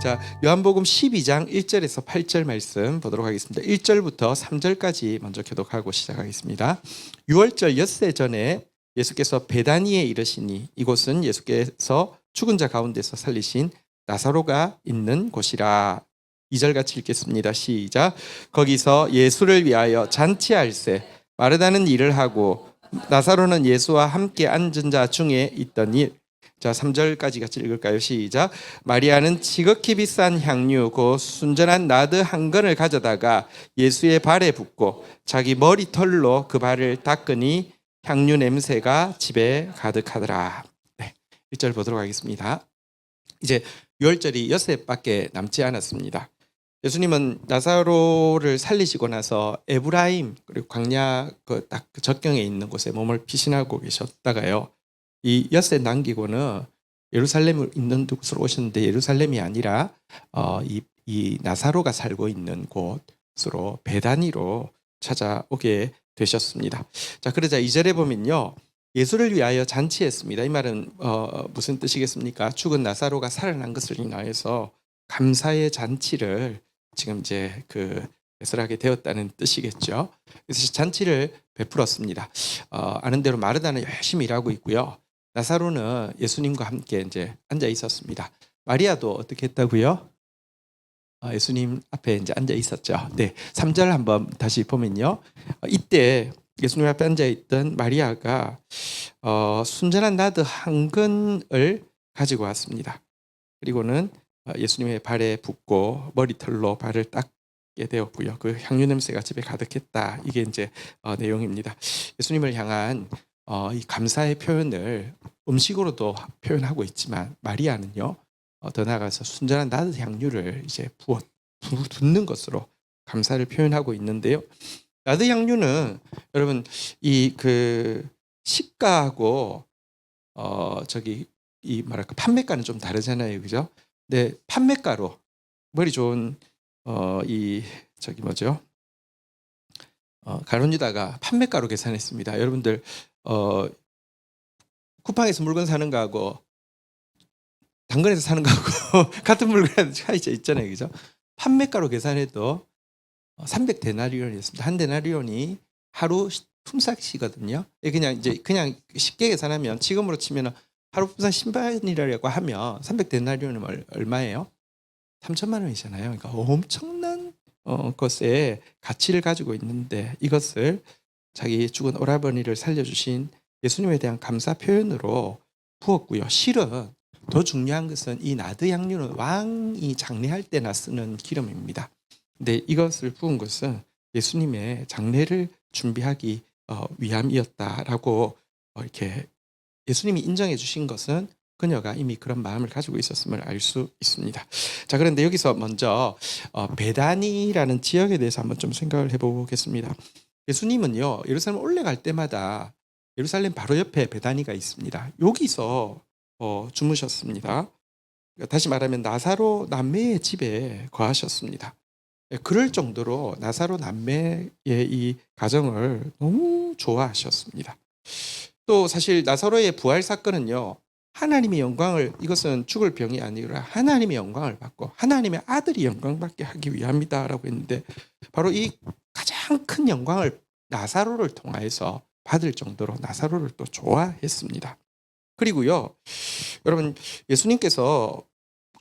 자, 요한복음 12장 1절에서 8절 말씀 보도록 하겠습니다. 1절부터 3절까지 먼저 교독하고 시작하겠습니다. 6월절 엿새 전에 예수께서 베다니에 이르시니 이곳은 예수께서 죽은 자 가운데서 살리신 나사로가 있는 곳이라. 2절 같이 읽겠습니다. 시작. 거기서 예수를 위하여 잔치할세 마르다는 일을 하고 나사로는 예수와 함께 앉은 자 중에 있더니. 자, 3절까지 같이 읽을까요? 시작. 마리아는 지극히 비싼 향유 곧 순전한 나드 한 건을 가져다가 예수의 발에 붓고 자기 머리털로 그 발을 닦으니 향유 냄새가 집에 가득하더라. 네, 1절 보도록 하겠습니다. 이제 6월절이 엿새밖에 남지 않았습니다. 예수님은 나사로를 살리시고 나서 에브라임 그리고 광야 딱 적경에 있는 곳에 몸을 피신하고 계셨다가요. 이 엿새 남기고는 예루살렘을 있는 곳으로 오셨는데 예루살렘이 아니라 이 나사로가 살고 있는 곳으로 베다니로 찾아오게 되셨습니다. 자, 그러자 2절에 보면요. 예수를 위하여 잔치했습니다. 이 말은 무슨 뜻이겠습니까? 죽은 나사로가 살아난 것을 인하여서 감사의 잔치를 지금 이제 예술하게 되었다는 뜻이겠죠. 그래서 잔치를 베풀었습니다. 아는 대로 마르다는 열심히 일하고 있고요. 나사로는 예수님과 함께 이제 앉아 있었습니다. 마리아도 어떻게 했다고요? 예수님 앞에 이제 앉아 있었죠. 네, 3절 한번 다시 보면요. 이때 예수님 앞에 앉아 있던 마리아가 순전한 나드 한 근을 가지고 왔습니다. 그리고는 예수님의 발에 붓고 머리털로 발을 닦게 되었고요. 그 향유 냄새가 집에 가득했다. 이게 이제 내용입니다. 예수님을 향한 이 감사의 표현을 음식으로도 표현하고 있지만 마리아는요 더 나아가서 순전한 나드 향유를 이제 붓는 것으로 감사를 표현하고 있는데요. 나드 향유는 여러분 이 시가하고 이 판매가는 좀 다르잖아요, 그죠? 네, 판매가로 머리 좋은 가룟 유다가 판매가로 계산했습니다. 여러분들 쿠팡에서 물건 사는 거하고 당근에서 사는 거하고 같은 물건에 차이 있잖아요, 그죠? 판매가로 계산해도 300데나리온이었습니다. 한 데나리온이 하루 품삯이거든요. 그냥 쉽게 계산하면 지금으로 치면 하루 품삯 10만이라고 하면 300데나리온은 얼마예요? 3천만 원이잖아요. 그러니까 엄청난 것에 가치를 가지고 있는데 이것을 자기 죽은 오라버니를 살려주신 예수님에 대한 감사 표현으로 부었고요. 실은 더 중요한 것은 이 나드 향유는 왕이 장례할 때나 쓰는 기름입니다. 근데 이것을 부은 것은 예수님의 장례를 준비하기 위함이었다라고 이렇게 예수님이 인정해 주신 것은 그녀가 이미 그런 마음을 가지고 있었음을 알 수 있습니다. 자, 그런데 여기서 먼저 베다니라는 지역에 대해서 한번 좀 생각을 해보겠습니다. 예수님은요 예루살렘 올라갈 때마다 예루살렘 바로 옆에 베다니가 있습니다. 여기서 주무셨습니다. 다시 말하면 나사로 남매의 집에 거하셨습니다. 그럴 정도로 나사로 남매의 이 가정을 너무 좋아하셨습니다. 또 사실 나사로의 부활 사건은요 하나님의 영광을, 이것은 죽을 병이 아니라 하나님의 영광을 받고 하나님의 아들이 영광받게 하기 위함이다라고 했는데 바로 이 가장 큰 영광을 나사로를 통하여서 받을 정도로 나사로를 또 좋아했습니다. 그리고요 여러분 예수님께서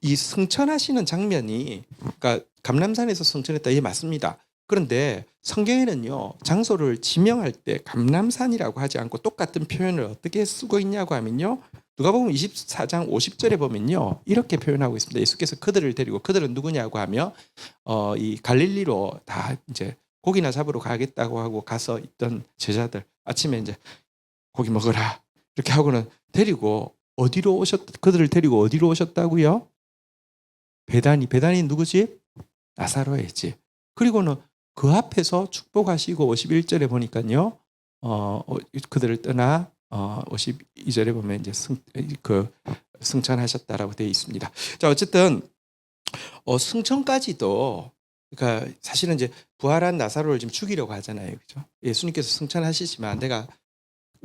이 승천하시는 장면이, 그러니까 감람산에서 승천했다, 이게 맞습니다. 그런데 성경에는요 장소를 지명할 때 감람산이라고 하지 않고 똑같은 표현을 어떻게 쓰고 있냐고 하면요 누가복음 24장 50절에 보면요 이렇게 표현하고 있습니다. 예수께서 그들을 데리고, 그들은 누구냐고 하며 이 갈릴리로 다 이제 고기나 잡으러 가겠다고 하고 가서 있던 제자들, 아침에 이제 고기 먹으라 이렇게 하고는 그들을 데리고 어디로 오셨다고요? 베다니 누구지? 나사로의 집. 그리고는 그 앞에서 축복하시고 51절에 보니까요 그들을 떠나 52절에 보면 이제 승천하셨다라고 되어 있습니다. 자, 어쨌든 승천까지도, 그러니까 사실은 이제 부활한 나사로를 지금 죽이려고 하잖아요, 그죠? 예수님께서 승천하시지만 내가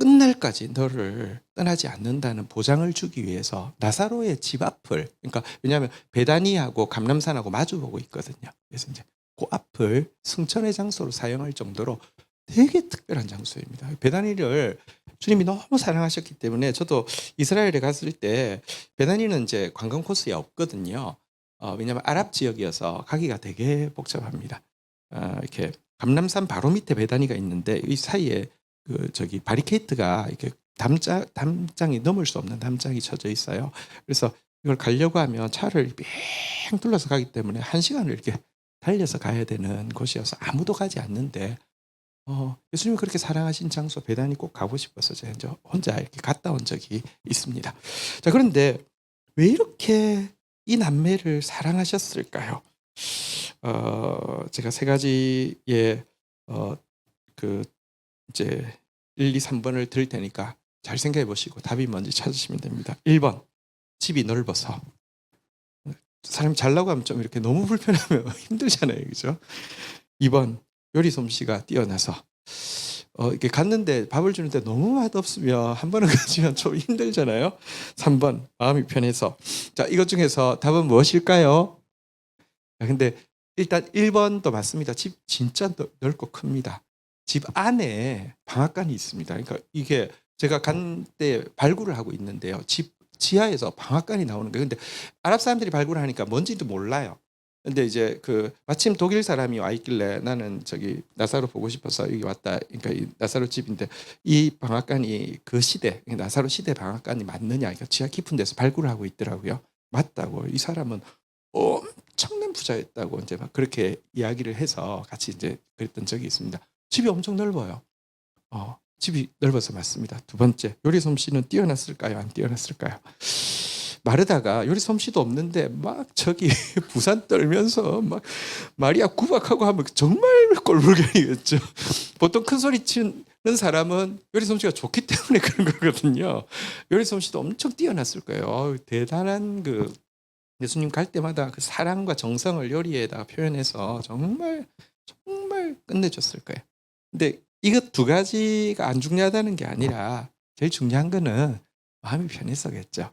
끝날까지 너를 떠나지 않는다는 보장을 주기 위해서 나사로의 집 앞을, 그러니까 왜냐하면 베다니하고 감람산하고 마주보고 있거든요. 그래서 이제 그 앞을 승천의 장소로 사용할 정도로 되게 특별한 장소입니다. 베다니를 주님이 너무 사랑하셨기 때문에 저도 이스라엘에 갔을 때 베다니는 이제 관광 코스에 없거든요. 왜냐하면 아랍 지역이어서 가기가 되게 복잡합니다. 이렇게 감람산 바로 밑에 베다니가 있는데 이 사이에 그 저기 바리케이트가 이렇게 담장이 넘을 수 없는 담장이 쳐져 있어요. 그래서 이걸 가려고 하면 차를 뺑 둘러서 가기 때문에 1시간을 이렇게 달려서 가야 되는 곳이어서 아무도 가지 않는데 예수님이 그렇게 사랑하신 장소 베다니 꼭 가고 싶어서 제가 이제 혼자 이렇게 갔다 온 적이 있습니다. 자, 그런데 왜 이렇게 이 남매를 사랑하셨을까요? 제가 세 가지의 그 이제 1, 2, 3번을 드릴 테니까 잘 생각해 보시고 답이 뭔지 찾으시면 됩니다. 1번, 집이 넓어서. 사람이 잘나고 하면 좀 이렇게 너무 불편하면 힘들잖아요. 그죠? 2번, 요리 솜씨가 뛰어나서. 이렇게 갔는데 밥을 주는데 너무 맛없으면 한 번은 가지면 좀 힘들잖아요. 3번, 마음이 편해서. 자, 이것 중에서 답은 무엇일까요? 근데 일단 1번도 맞습니다. 집 진짜 넓고 큽니다. 집 안에 방앗간이 있습니다. 그러니까 이게 제가 간 때 발굴을 하고 있는데요. 집 지하에서 방앗간이 나오는 거예요. 근데 아랍 사람들이 발굴을 하니까 뭔지도 몰라요. 근데 이제 그 마침 독일 사람이 와 있길래 나는 저기 나사로 보고 싶어서 여기 왔다. 그러니까 이 나사로 집인데 이 방앗간이 그 시대 나사로 시대 방앗간이 맞느냐? 그러니까 지하 깊은 데서 발굴을 하고 있더라고요. 맞다고. 이 사람은 엄청난 부자였다고 이제 막 그렇게 이야기를 해서 같이 이제 그랬던 적이 있습니다. 집이 엄청 넓어요. 집이 넓어서 맞습니다. 2번째, 요리 솜씨는 뛰어났을까요? 안 뛰어났을까요? 마르다가 요리 솜씨도 없는데 막 저기 부산 떨면서 막 마리아 구박하고 하면 정말 꼴불견이겠죠. 보통 큰 소리 치는 사람은 요리 솜씨가 좋기 때문에 그런 거거든요. 요리 솜씨도 엄청 뛰어났을 거예요. 대단한 그 예수님 갈 때마다 그 사랑과 정성을 요리에다가 표현해서 정말 정말 끝내줬을 거예요. 근데 이것 2가지가 안 중요하다는 게 아니라 제일 중요한 거는 마음이 편해서겠죠.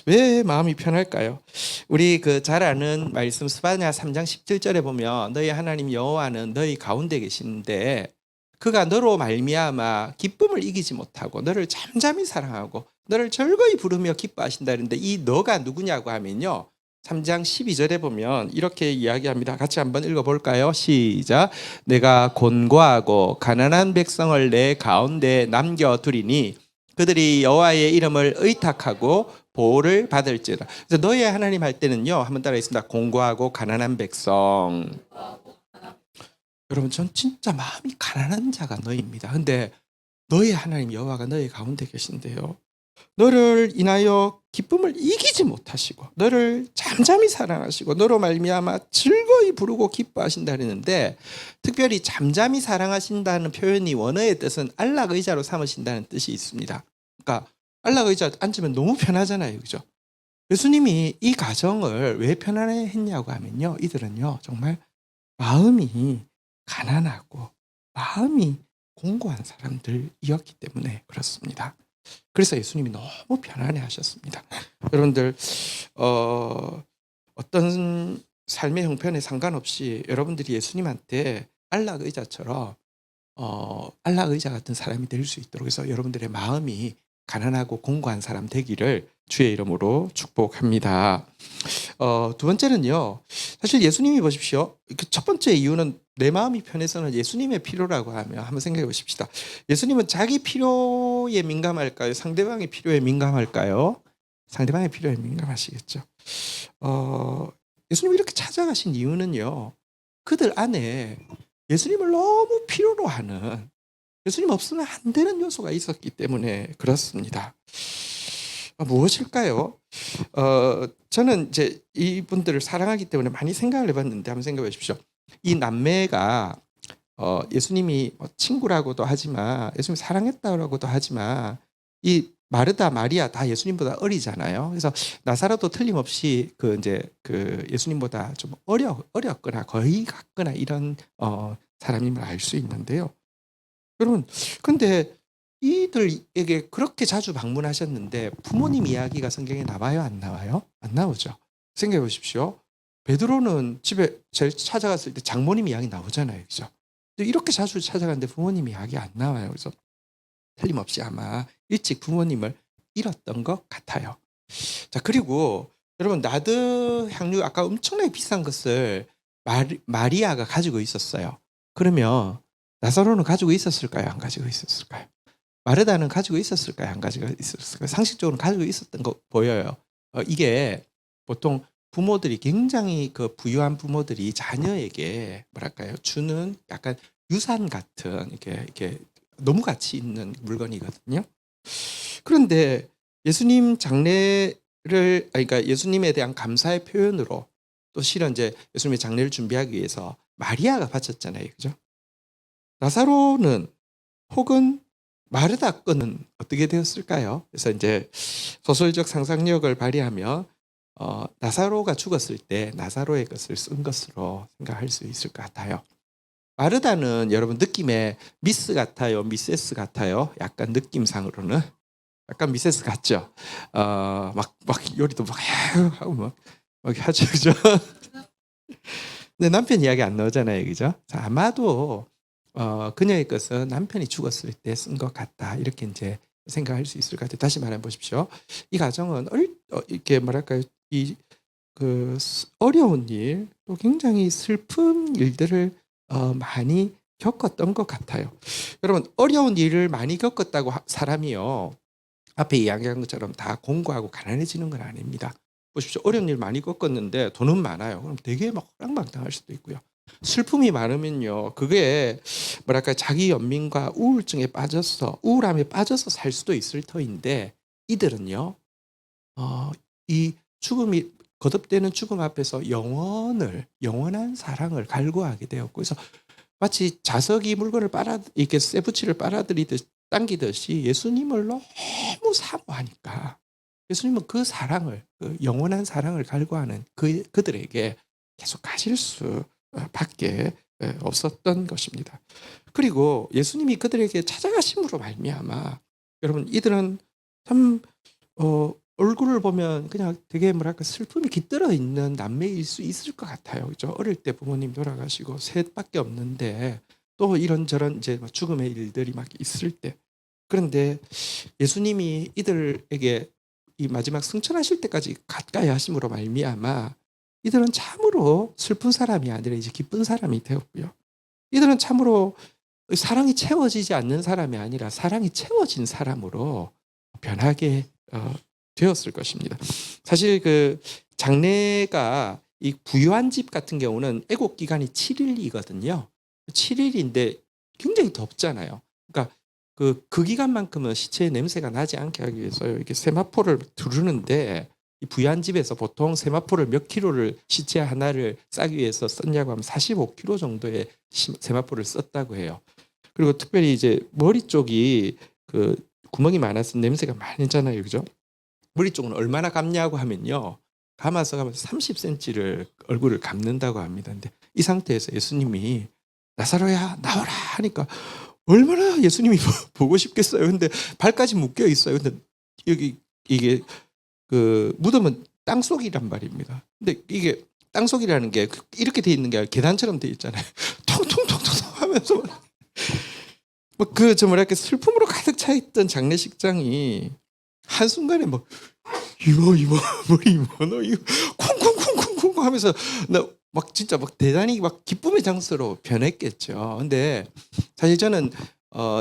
왜 마음이 편할까요? 우리 그 잘 아는 말씀 스바냐 3장 17절에 보면 너희 하나님 여호와는 너희 가운데 계시는데 그가 너로 말미암아 기쁨을 이기지 못하고 너를 잠잠히 사랑하고 너를 절거히 부르며 기뻐하신다 했는데 이 너가 누구냐고 하면요. 3장 12절에 보면 이렇게 이야기합니다. 같이 한번 읽어볼까요? 시작. 내가 곤고하고 가난한 백성을 내 가운데 남겨두리니 그들이 여호와의 이름을 의탁하고 보호를 받을지라. 그래서 너희 하나님 할 때는요. 한번 따라하겠습니다. 곤고하고 가난한 백성. 여러분 전 진짜 마음이 가난한 자가 너희입니다. 근데 너희 하나님 여호와가 너희 가운데 계신데요. 너를 인하여 기쁨을 이기지 못하시고 너를 잠잠히 사랑하시고 너로 말미암아 즐거이 부르고 기뻐하신다 그랬는데 특별히 잠잠히 사랑하신다는 표현이 원어의 뜻은 안락 의자로 삼으신다는 뜻이 있습니다. 그러니까 안락 의자 앉으면 너무 편하잖아요. 그죠? 예수님이 이 가정을 왜 편안해 했냐고 하면요. 이들은요. 정말 마음이 가난하고 마음이 공고한 사람들이었기 때문에 그렇습니다. 그래서 예수님이 너무 편안해 하셨습니다. 여러분들 어떤 삶의 형편에 상관없이 여러분들이 예수님한테 안락 의자처럼 안락 의자 같은 사람이 될 수 있도록 해서 여러분들의 마음이 가난하고 공고한 사람 되기를 주의 이름으로 축복합니다. 2번째는요. 사실 예수님이 보십시오. 첫 번째 이유는 내 마음이 편해서는 예수님의 필요라고 하면 한번 생각해 보십시다. 예수님은 자기 필요에 민감할까요? 상대방의 필요에 민감할까요? 상대방의 필요에 민감하시겠죠. 예수님이 이렇게 찾아가신 이유는요. 그들 안에 예수님을 너무 필요로 하는 예수님 없으면 안 되는 요소가 있었기 때문에 그렇습니다. 무엇일까요? 저는 이제 이분들을 사랑하기 때문에 많이 생각을 해봤는데 한번 생각해 보십시오. 이 남매가 예수님이 친구라고도 하지만 예수님 사랑했다고도 하지만 이 마르다 마리아 다 예수님보다 어리잖아요. 그래서 나사로도 틀림없이 그 예수님보다 좀 어렸거나 거의 같거나 이런 사람임을 알 수 있는데요. 여러분, 근데 이들에게 그렇게 자주 방문하셨는데 부모님 이야기가 성경에 나와요, 안 나와요? 안 나오죠. 생각해 보십시오. 베드로는 집에 제일 찾아갔을 때 장모님 이야기 나오잖아요. 그죠? 근데 이렇게 자주 찾아갔는데 부모님 이야기 안 나와요. 그래서 틀림없이 아마 일찍 부모님을 잃었던 것 같아요. 자, 그리고 여러분 나드 향유 아까 엄청나게 비싼 것을 마리아가 가지고 있었어요. 그러면 나사로는 가지고 있었을까요? 안 가지고 있었을까요? 마르다는 가지고 있었을까요? 안 가지고 있었을까요? 상식적으로 가지고 있었던 거 보여요. 이게 보통 부모들이 굉장히 그 부유한 부모들이 자녀에게 뭐랄까요? 주는 약간 유산 같은 이렇게 너무 가치 있는 물건이거든요. 그런데 예수님 장례를 그러니까 예수님에 대한 감사의 표현으로 또 실은 이제 예수님의 장례를 준비하기 위해서 마리아가 바쳤잖아요. 그죠? 나사로는 혹은 마르다 건은 어떻게 되었을까요? 그래서 이제 소설적 상상력을 발휘하며 나사로가 죽었을 때 나사로의 것을 쓴 것으로 생각할 수 있을 것 같아요. 마르다는 여러분 느낌에 미스 같아요, 미세스 같아요. 약간 느낌상으로는 약간 미세스 같죠. 막 요리도 막 하고 막 하죠, 그죠? 근데 남편 이야기 안 나오잖아요, 그죠? 자, 아마도 그녀의 것은 남편이 죽었을 때 쓴 것 같다 이렇게 이제 생각할 수 있을 것 같아요. 다시 말해 보십시오. 이 가정은 이렇게 뭐랄까요, 어려운 일, 또 굉장히 슬픈 일들을 많이 겪었던 것 같아요. 여러분 어려운 일을 많이 겪었다고 사람이요 앞에 이야기한 것처럼 다 공고하고 가난해지는 건 아닙니다. 보십시오. 어려운 일 많이 겪었는데 돈은 많아요. 그럼 되게 막 호랑방탕할 수도 있고요. 슬픔이 많으면요, 그게 뭐랄까 자기 연민과 우울함에 빠져서 살 수도 있을 터인데 이들은요, 이 죽음이 거듭되는 죽음 앞에서 영원한 사랑을 갈구하게 되었고, 그래서 마치 자석이 물건을 이렇게 쇠붙이를 당기듯이 예수님을 너무 사모하니까 예수님은 그 사랑을, 그 영원한 사랑을 갈구하는 그들에게 계속 가실 수 밖에 없었던 것입니다. 그리고 예수님이 그들에게 찾아가심으로 말미암아 여러분 이들은 참 얼굴을 보면 그냥 되게 뭐랄까 슬픔이 깃들어 있는 남매일 수 있을 것 같아요. 그죠? 어릴 때 부모님 돌아가시고 셋밖에 없는데 또 이런저런 이제 죽음의 일들이 막 있을 때 그런데 예수님이 이들에게 이 마지막 승천하실 때까지 가까이 하심으로 말미암아 이들은 참으로 슬픈 사람이 아니라 이제 기쁜 사람이 되었고요. 이들은 참으로 사랑이 채워지지 않는 사람이 아니라 사랑이 채워진 사람으로 변하게 되었을 것입니다. 사실 그 장례가 이 부유한 집 같은 경우는 애국 기간이 7일이거든요. 7일인데 굉장히 덥잖아요. 그러니까 그 기간만큼은 시체의 냄새가 나지 않게 하기 위해서 이렇게 세마포를 두르는데 이 부유한 집에서 보통 세마포를 몇 킬로를 시체 하나를 싸기 위해서 썼냐고 하면 45kg 정도의 세마포를 썼다고 해요. 그리고 특별히 이제 머리 쪽이 그 구멍이 많아서 냄새가 많이 나잖아요, 그죠? 머리 쪽은 얼마나 감냐고 하면요, 감아서 30cm를 얼굴을 감는다고 합니다. 근데 이 상태에서 예수님이 나사로야 나와라 하니까 얼마나 예수님이 보고 싶겠어요. 근데 발까지 묶여 있어요. 근데 여기 이게 그 무덤은 땅속이란 말입니다. 근데 이게 땅속이라는 게 이렇게 돼 있는 게 아니라 계단처럼 돼 있잖아요. 통통통통 하면서 뭐그 뭐랄까 슬픔으로 가득 차 있던 장례식장이 한순간에 막 이모 머리 이모 너 이거 쿵쿵쿵쿵쿵 하면서 나 막 진짜 막 대단히 막 기쁨의 장소로 변했겠죠. 근데 사실 저는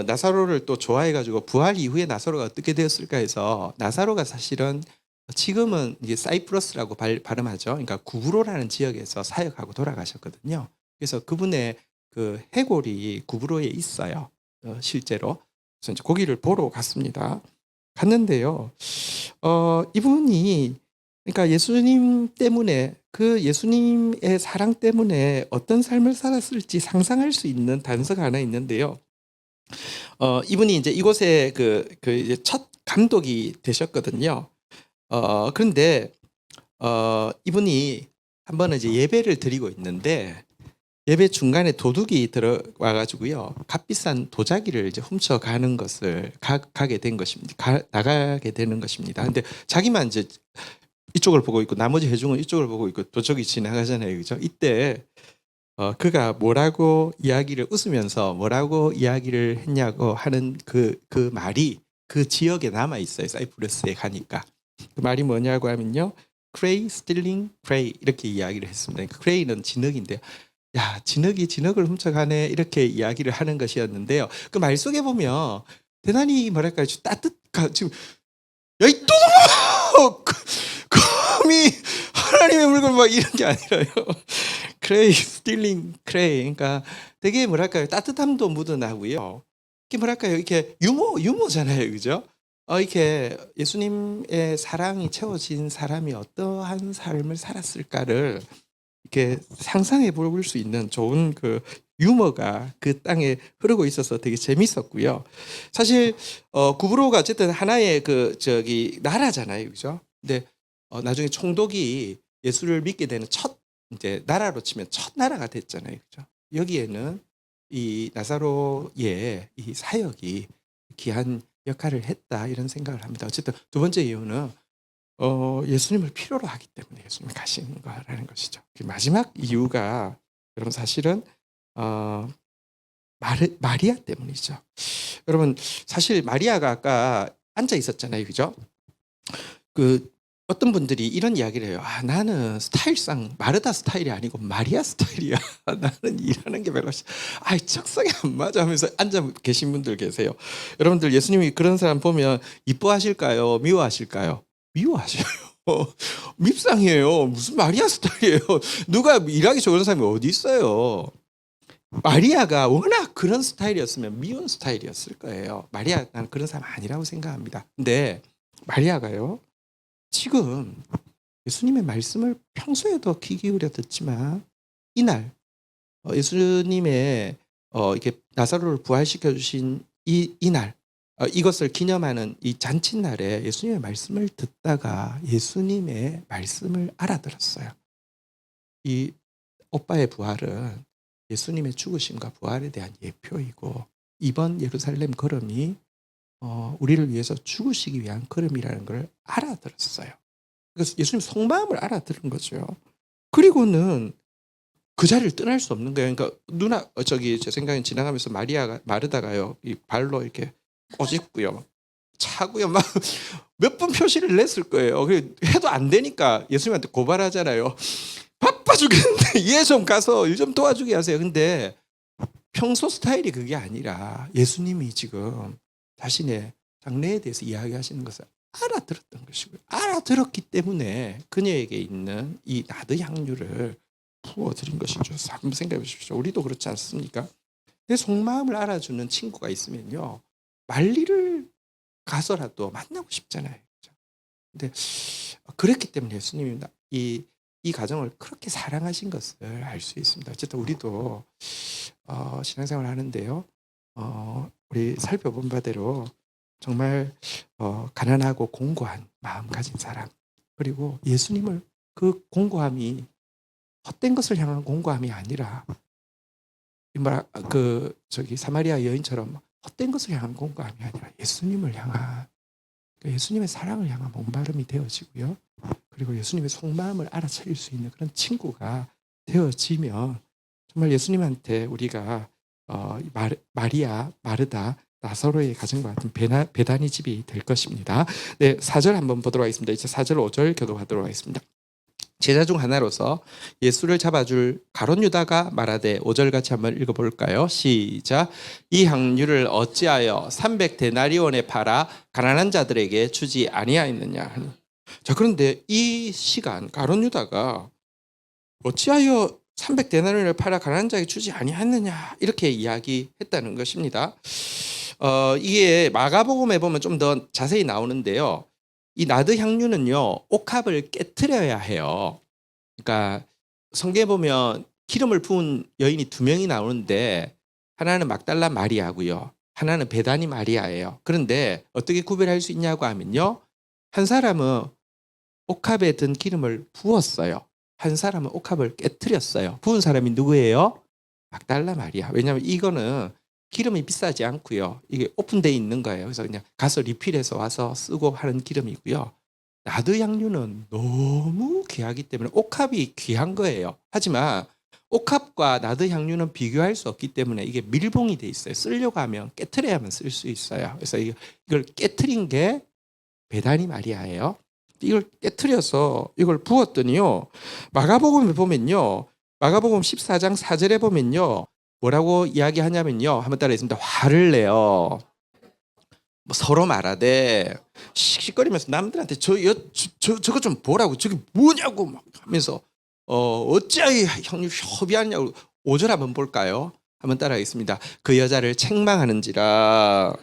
나사로를 또 좋아해가지고 부활 이후에 나사로가 어떻게 되었을까 해서 나사로가 사실은 지금은 이게 사이프러스라고 발음하죠. 그러니까 구브로라는 지역에서 사역하고 돌아가셨거든요. 그래서 그분의 그 해골이 구브로에 있어요. 실제로. 그래서 이제 거기를 보러 갔습니다. 갔는데요. 이분이 그러니까 예수님 때문에 그 예수님의 사랑 때문에 어떤 삶을 살았을지 상상할 수 있는 단서가 하나 있는데요. 이분이 이제 이곳에 이제 첫 감독이 되셨거든요. 그런데 이분이 한 번은 이제 예배를 드리고 있는데 예배 중간에 도둑이 들어와 가지고요. 값비싼 도자기를 이제 훔쳐가는 것을 가게 된 것입니다. 나가게 되는 것입니다. 근데 자기만 이제 이쪽을 보고 있고 나머지 회중은 이쪽을 보고 있고 도적이 지나가잖아요. 그죠? 이때 그가 뭐라고 이야기를 웃으면서 뭐라고 이야기를 했냐고 하는 그 말이 그 지역에 남아 있어요. 사이프러스에 가니까. 그 말이 뭐냐고 하면요. Cray, stealing, cray 이렇게 이야기를 했습니다. 그러니까 cray는 진흙인데요. 야, 진흙이 진흙을 훔쳐가네 이렇게 이야기를 하는 것이었는데요. 그 말 속에 보면 대단히 뭐랄까요, 지금 야, 이 똥아! 감히 하나님의 물건 막 이런 게 아니라요. 크레이, 스틸링, 크레이. 그러니까 되게 뭐랄까요, 따뜻함도 묻어나고요. 이게 뭐랄까요, 이렇게 유머잖아요, 그죠? 이렇게 예수님의 사랑이 채워진 사람이 어떠한 삶을 살았을까를 이렇게 상상해 볼 수 있는 좋은 그 유머가 그 땅에 흐르고 있어서 되게 재밌었고요. 사실 구브로가 어쨌든 하나의 나라잖아요, 그죠? 근데 나중에 총독이 예수를 믿게 되는 첫 이제 나라로 치면 첫 나라가 됐잖아요, 그죠? 여기에는 이 나사로의 이 사역이 귀한 역할을 했다 이런 생각을 합니다. 어쨌든 두 번째 이유는 예수님을 필요로 하기 때문에 예수님이 가신 거라는 것이죠. 그 마지막 이유가 여러분 사실은 마리아 때문이죠. 여러분 사실 마리아가 아까 앉아 있었잖아요, 그죠? 그 어떤 분들이 이런 이야기를 해요. 나는 스타일상 마르다 스타일이 아니고 마리아 스타일이야. 나는 일하는 게 별로 적성에 안 맞아 하면서 앉아 계신 분들 계세요. 여러분들 예수님이 그런 사람 보면 이뻐하실까요? 미워하실까요? 미워하셔요. 밉상이에요. 무슨 마리아 스타일이에요. 누가 일하기 좋은 사람이 어디 있어요. 마리아가 워낙 그런 스타일이었으면 미운 스타일이었을 거예요. 마리아는 그런 사람 아니라고 생각합니다. 근데 마리아가요. 지금 예수님의 말씀을 평소에도 귀 기울여 듣지만 이날 예수님의 이렇게 나사로를 부활시켜 주신 이날 이것을 기념하는 이 잔칫날에 예수님의 말씀을 듣다가 예수님의 말씀을 알아들었어요. 이 오빠의 부활은 예수님의 죽으심과 부활에 대한 예표이고 이번 예루살렘 걸음이 우리를 위해서 죽으시기 위한 걸음이라는 걸 알아들었어요. 그래서 예수님 속마음을 알아들은 거죠. 그리고는 그 자리를 떠날 수 없는 거예요. 그러니까 제 생각엔 지나가면서 마르다가요, 이 발로 이렇게 꼬집고요, 차고요, 막 몇 번 표시를 냈을 거예요. 해도 안 되니까 예수님한테 고발하잖아요. 바빠 죽겠는데 이해 좀 가서 일 좀 도와주게 하세요. 근데 평소 스타일이 그게 아니라 예수님이 지금 자신의 장래에 대해서 이야기하시는 것을 알아들었던 것이고요. 알아들었기 때문에 그녀에게 있는 이 나드 향유를 부어드린 것이죠. 한번 생각해 보십시오. 우리도 그렇지 않습니까? 내 속마음을 알아주는 친구가 있으면요, 만리를 가서라도 만나고 싶잖아요. 근데 그랬기 때문에 예수님이 이 가정을 그렇게 사랑하신 것을 알 수 있습니다. 어쨌든 우리도 신앙생활 하는데요, 우리 살펴본 바대로 정말 가난하고 공고한 마음 가진 사람, 그리고 예수님을 그 공고함이 헛된 것을 향한 공고함이 아니라 사마리아 여인처럼 헛된 것을 향한 공고함이 아니라 예수님을 향한, 예수님의 사랑을 향한 몸바름이 되어지고요. 그리고 예수님의 속마음을 알아차릴 수 있는 그런 친구가 되어지면 정말 예수님한테 우리가 마리아, 마르다, 나사로의 가정과 같은 베다니 집이 될 것입니다. 네, 4절 한번 보도록 하겠습니다. 이제 4절 5절 교독하도록 하겠습니다. 제자 중 하나로서 예수를 잡아줄 가룟 유다가 말하되 5절 같이 한번 읽어볼까요? 시작. 이 향유를 어찌하여 300데나리온에 팔아 가난한 자들에게 주지 아니하였느냐. 자, 그런데 이 시간 가룟 유다가 어찌하여 300데나리온을 팔아 가난한 자에게 주지 아니하였느냐 이렇게 이야기했다는 것입니다. 이게 마가복음에 보면 좀 더 자세히 나오는데요. 이 나드 향유는요, 옥합을 깨트려야 해요. 그러니까 성경에 보면 기름을 부은 여인이 2명이 나오는데 하나는 막달라 마리아고요, 하나는 베다니 마리아예요. 그런데 어떻게 구별할 수 있냐고 하면요, 한 사람은 옥합에 든 기름을 부었어요. 한 사람은 옥합을 깨트렸어요. 부은 사람이 누구예요? 막달라 말이야. 왜냐하면 이거는 기름이 비싸지 않고요. 이게 오픈되어 있는 거예요. 그래서 그냥 가서 리필해서 와서 쓰고 하는 기름이고요. 나드 향유는 너무 귀하기 때문에 옥합이 귀한 거예요. 하지만 옥합과 나드 향유는 비교할 수 없기 때문에 이게 밀봉이 돼 있어요. 쓰려고 하면 깨트려야만 쓸 수 있어요. 그래서 이걸 깨트린 게 베다니 마리아예요. 이걸 깨트려서 이걸 부었더니요. 마가복음에 보면요. 마가복음 14장 4절에 보면요. 뭐라고 이야기하냐면요. 한번 따라했습니다. 화를 내요. 뭐 서로 말하되 씩씩거리면서 남들한테 저거 좀 보라고 저게 뭐냐고 막 하면서 어찌하여 형님 협의하냐고 5절 한번 볼까요? 한번 따라하겠습니다. 그 여자를 책망하는지라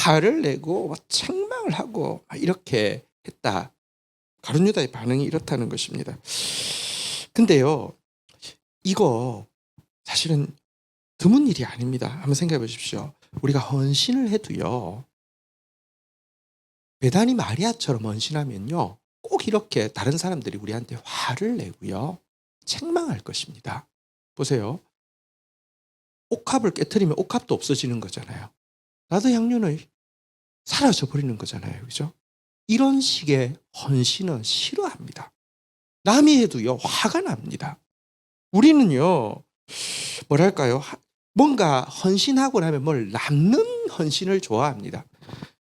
화를 내고 책망을 하고 이렇게 했다. 가룟 유다의 반응이 이렇다는 것입니다. 근데요, 이거 사실은 드문 일이 아닙니다. 한번 생각해 보십시오. 우리가 헌신을 해도요, 베다니 마리아처럼 헌신하면요, 꼭 이렇게 다른 사람들이 우리한테 화를 내고요, 책망할 것입니다. 보세요. 옥합을 깨트리면 옥합도 없어지는 거잖아요. 나도 향유는 사라져 버리는 거잖아요. 그죠? 이런 식의 헌신은 싫어합니다. 남이 해도요, 화가 납니다. 우리는요, 뭐랄까요? 뭔가 헌신하고 나면 뭘 남는 헌신을 좋아합니다.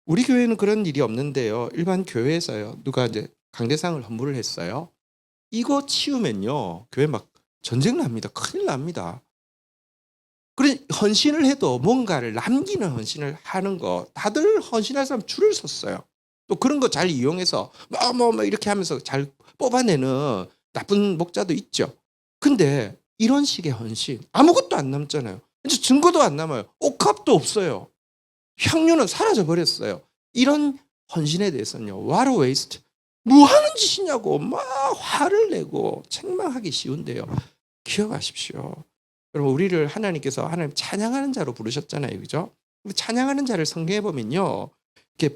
우리 교회는 그런 일이 없는데요. 일반 교회에서요. 누가 이제 강대상을 헌물을 했어요. 이거 치우면요. 교회 막 전쟁 납니다. 큰일 납니다. 그래 헌신을 해도 뭔가를 남기는 헌신을 하는 거 다들 헌신할 사람 줄을 섰어요. 또 그런 거 잘 이용해서 뭐 이렇게 하면서 잘 뽑아내는 나쁜 목자도 있죠. 근데 이런 식의 헌신 아무것도 안 남잖아요. 이제 증거도 안 남아요. 옥합도 없어요. 향유는 사라져 버렸어요. 이런 헌신에 대해서는요. what a waste. 뭐 하는 짓이냐고 막 화를 내고 책망하기 쉬운데요. 기억하십시오. 여러분 우리를 하나님께서 하나님 찬양하는 자로 부르셨잖아요. 그죠? 찬양하는 자를 성경에 보면요. 이렇게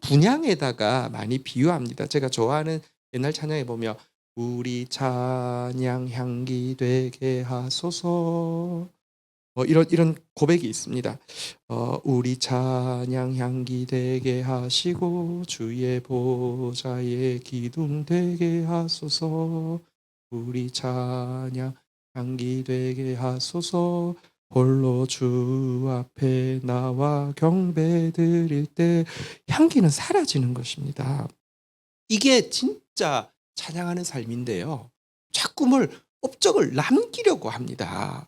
분양에다가 많이 비유합니다. 제가 좋아하는 옛날 찬양에 보면 우리 찬양 향기 되게 하소서 이런 고백이 있습니다. 우리 찬양 향기 되게 하시고 주의 보좌에 기둥 되게 하소서 우리 찬양 향기 되게 하소서 홀로 주 앞에 나와 경배 드릴 때 향기는 사라지는 것입니다. 이게 진짜 찬양하는 삶인데요. 자꾸 업적을 남기려고 합니다.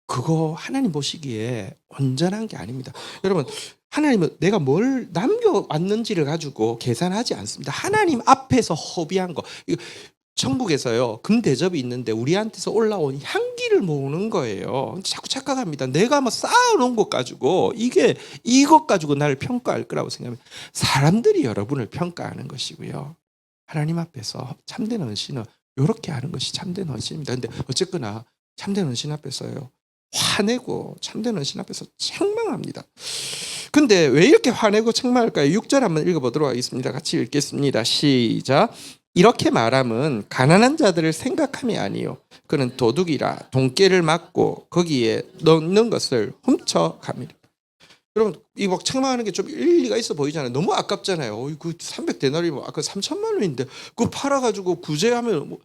그거 하나님 보시기에 온전한 게 아닙니다. 여러분 하나님은 내가 뭘 남겨왔는지를 가지고 계산하지 않습니다. 하나님 앞에서 허비한 거. 천국에서요 금대접이 있는데 우리한테서 올라온 향기를 모으는 거예요. 자꾸 착각합니다. 내가 쌓아놓은 것 가지고 이것 가지고 나를 평가할 거라고 생각하면 사람들이 여러분을 평가하는 것이고요. 하나님 앞에서 참된 헌신은 이렇게 하는 것이 참된 헌신입니다. 근데 어쨌거나 참된 헌신 앞에서요 화내고 참된 헌신 앞에서 책망합니다. 근데 왜 이렇게 화내고 책망할까요? 6절 한번 읽어보도록 하겠습니다. 같이 읽겠습니다. 시작. 이렇게 말함은 가난한 자들을 생각함이 아니요 그는 도둑이라 돈깨를 맞고 거기에 넣는 것을 훔쳐갑니다. 여러분 이 막 책망하는 게 좀 일리가 있어 보이잖아요. 너무 아깝잖아요. 그 300데나리면 아까 3천만 원인데 그거 팔아가지고 구제하면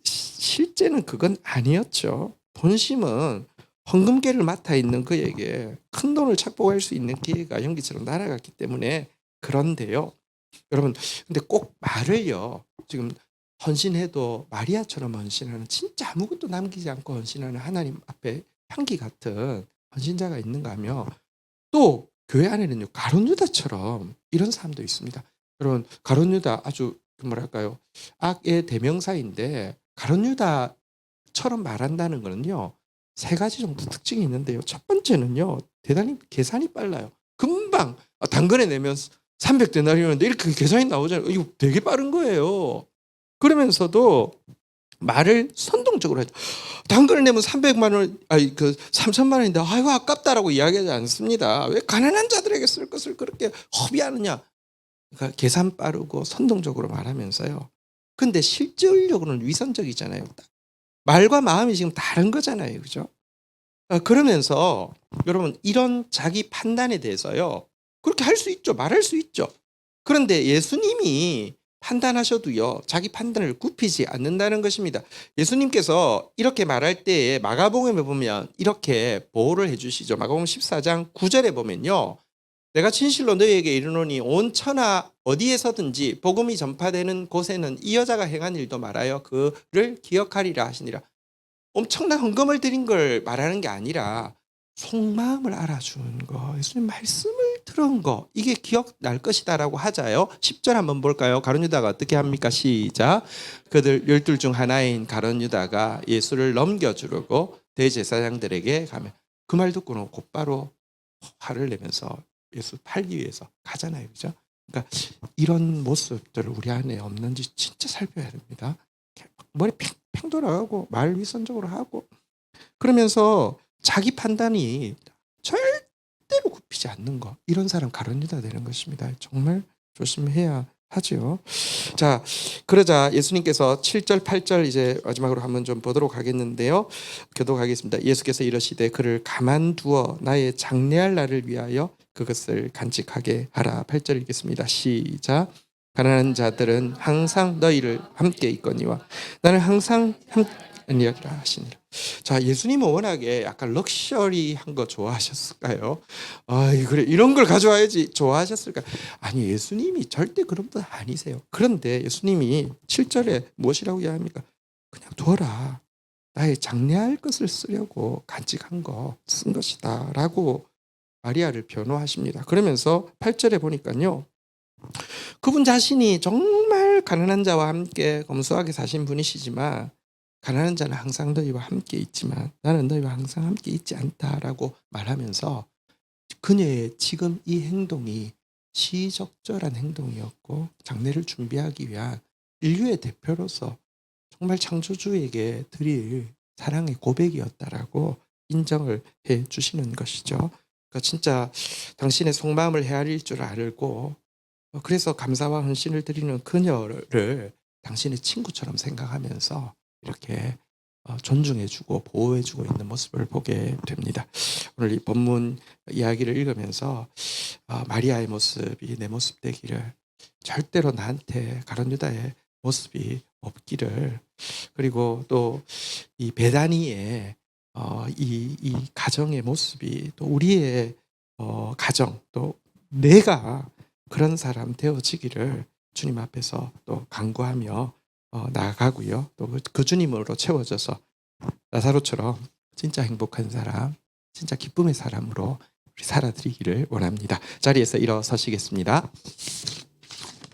실제는 그건 아니었죠. 본심은 헌금계를 맡아 있는 그에게 큰 돈을 착복할 수 있는 기회가 연기처럼 날아갔기 때문에 그런데요. 여러분 근데 꼭 말을요. 지금 헌신해도 마리아처럼 헌신하는 진짜 아무것도 남기지 않고 헌신하는 하나님 앞에 향기 같은 헌신자가 있는가 하면 또 교회 안에는요. 가룟 유다처럼 이런 사람도 있습니다. 여러분 가룟 유다 아주 뭐랄까요? 악의 대명사인데 가룟 유다처럼 말한다는 거는요. 세 가지 정도 특징이 있는데요. 첫 번째는요. 대단히 계산이 빨라요. 금방 당근에 내면 300데나리온인데 이렇게 계산이 나오잖아요. 이거 되게 빠른 거예요. 그러면서도 말을 선동적으로 하죠. 당근을 내면 300만 원, 3천만 원인데 아이고 아깝다라고 이야기하지 않습니다. 왜 가난한 자들에게 쓸 것을 그렇게 허비하느냐. 그러니까 계산 빠르고 선동적으로 말하면서요. 근데 실질적으로는 위선적이잖아요. 말과 마음이 지금 다른 거잖아요. 그죠? 그러면서 여러분 이런 자기 판단에 대해서요. 그렇게 할 수 있죠. 말할 수 있죠. 그런데 예수님이 판단하셔도요. 자기 판단을 굽히지 않는다는 것입니다. 예수님께서 이렇게 말할 때에 마가복음에 보면 이렇게 보호를 해 주시죠. 마가복음 14장 9절에 보면요. 내가 진실로 너희에게 이르노니 온 천하 어디에서든지 복음이 전파되는 곳에는 이 여자가 행한 일도 말하여 그를 기억하리라 하시니라. 엄청난 헌금을 드린 걸 말하는 게 아니라 속마음을 알아주는 거, 예수님 말씀을 들은 거, 이게 기억날 것이다라고 하자요. 10절 한번 볼까요? 가룟 유다가 어떻게 합니까? 시작. 그들 12 중 하나인 가룟 유다가 예수를 넘겨주려고 대제사장들에게 가면 그 말 듣고는 곧바로 화를 내면서 예수 팔기 위해서 가잖아요. 그죠? 그러니까 이런 모습들을 우리 안에 없는지 진짜 살펴야 됩니다. 머리 팽팽 돌아가고 말 위선적으로 하고 그러면서 자기 판단이 절대로 굽히지 않는 거, 이런 사람 가룟 유다 되는 것입니다. 정말 조심해야 하죠. 자, 그러자 예수님께서 7절 8절 이제 마지막으로 한번 좀 보도록 하겠는데요. 교독하겠습니다. 예수께서 이러시되 그를 가만두어 나의 장례할 날을 위하여 그것을 간직하게 하라. 8절 읽겠습니다. 시작. 가난한 자들은 항상 너희를 함께 있거니와 나는 항상 함께니라 하시니라. 자, 예수님은 워낙에 약간 럭셔리한 거 좋아하셨을까요? 그래 이런 걸 가져와야지 좋아하셨을까요? 아니, 예수님이 절대 그런 분 아니세요. 그런데 예수님이 7절에 무엇이라고 이야기합니까? 그냥 둬라. 나의 장례할 것을 쓰려고 간직한 거 쓴 것이다 라고 마리아를 변호하십니다. 그러면서 8절에 보니까요. 그분 자신이 정말 가난한 자와 함께 검소하게 사신 분이시지만 가난한 자는 항상 너희와 함께 있지만 나는 너희와 항상 함께 있지 않다라고 말하면서 그녀의 지금 이 행동이 시적절한 행동이었고 장례를 준비하기 위한 인류의 대표로서 정말 창조주에게 드릴 사랑의 고백이었다라고 인정을 해 주시는 것이죠. 그러니까 진짜 당신의 속마음을 헤아릴 줄 알고 그래서 감사와 헌신을 드리는 그녀를 당신의 친구처럼 생각하면서 이렇게 존중해주고 보호해주고 있는 모습을 보게 됩니다. 오늘 이 본문 이야기를 읽으면서 마리아의 모습이 내 모습 되기를, 절대로 나한테 가룟 유다의 모습이 없기를, 그리고 또 이 베다니의 이 가정의 모습이 또 우리의 가정, 또 내가 그런 사람 되어지기를 주님 앞에서 또 간구하며 나아가고요. 또 그 주님으로 채워져서 나사로처럼 진짜 행복한 사람, 진짜 기쁨의 사람으로 우리 살아드리기를 원합니다. 자리에서 일어서시겠습니다.